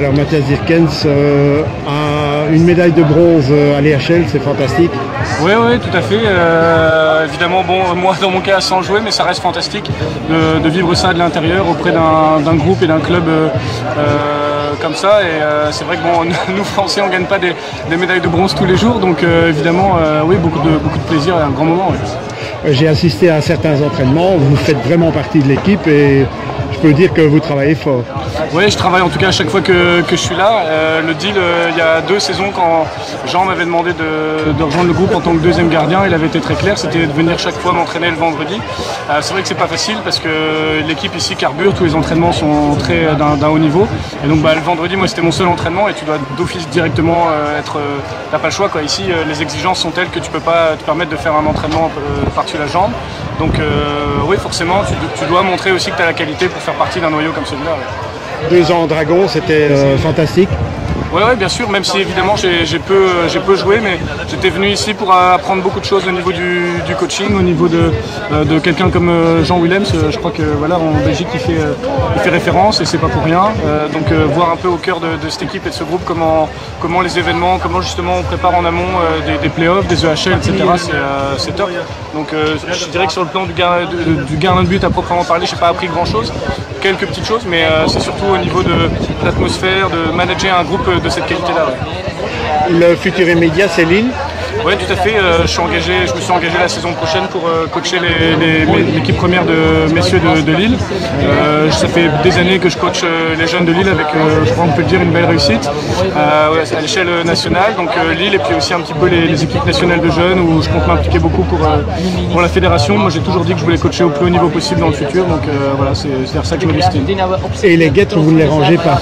Alors Mathias Dirkens a une médaille de bronze à l'EHL, c'est fantastique. Oui, tout à fait. Évidemment, bon, moi dans mon cas sans jouer, mais ça reste fantastique de vivre ça de l'intérieur auprès d'un groupe et d'un club comme ça. Et c'est vrai que bon, nous Français, on ne gagne pas des médailles de bronze tous les jours, donc évidemment, oui, beaucoup de plaisir et un grand moment. Oui. J'ai assisté à certains entraînements, vous faites vraiment partie de l'équipe et je peux dire que vous travaillez fort. Oui, je travaille en tout cas à chaque fois que je suis là. Le deal, il y a 2 saisons, quand Jean m'avait demandé de rejoindre le groupe en tant que deuxième gardien, il avait été très clair, c'était de venir chaque fois m'entraîner le vendredi. C'est vrai que c'est pas facile parce que l'équipe ici carbure, tous les entraînements sont très d'un haut niveau. Et donc le vendredi, moi c'était mon seul entraînement et tu dois d'office directement t'as pas le choix quoi. Ici, les exigences sont telles que tu peux pas te permettre de faire un entraînement par-dessus la jambe. Donc oui, forcément, tu dois montrer aussi que tu as la qualité pour faire partie d'un noyau comme celui-là. Ouais. 2 ans en Dragon, c'était fantastique. Oui, bien sûr, même si évidemment j'ai peu joué, mais j'étais venu ici pour apprendre beaucoup de choses au niveau du coaching, au niveau de quelqu'un comme Jean Willems. Je crois que voilà, en Belgique il fait référence et c'est pas pour rien. Donc voir un peu au cœur de cette équipe et de ce groupe comment les événements, comment justement on prépare en amont des playoffs, des EHL, etc. C'est top. Donc je dirais que sur le plan du gardien de but à proprement parler, j'ai pas appris grand chose. Quelques petites choses, mais c'est surtout au niveau de l'atmosphère, de manager un groupe de cette qualité-là. Ouais. Le futur immédiat, c'est Lille. Oui, tout à fait. Je me suis engagé la saison prochaine pour coacher l'équipe première de messieurs de Lille. Ça fait des années que je coach les jeunes de Lille avec, je crois qu'on peut le dire, une belle réussite à l'échelle nationale. Donc Lille et puis aussi un petit peu les équipes nationales de jeunes où je compte m'impliquer beaucoup pour la fédération. Moi, j'ai toujours dit que je voulais coacher au plus haut niveau possible dans le futur. Donc voilà, c'est vers ça que je me destine. Et les guettes, vous ne les rangez pas?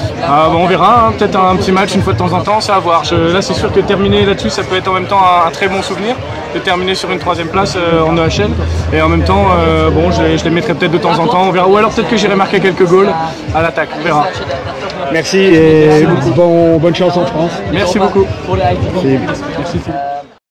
On verra. Hein, peut-être un petit match une fois de temps en temps, c'est à voir. Là, c'est sûr que terminer là-dessus, ça peut être en même temps un très bon souvenir de terminer sur une 3e place en EHL et en même temps bon, je les mettrai peut-être de temps en temps, on verra, ou alors peut-être que j'irai marquer quelques goals à l'attaque, on verra. Merci et bonne chance en France. Merci beaucoup. Merci. Merci.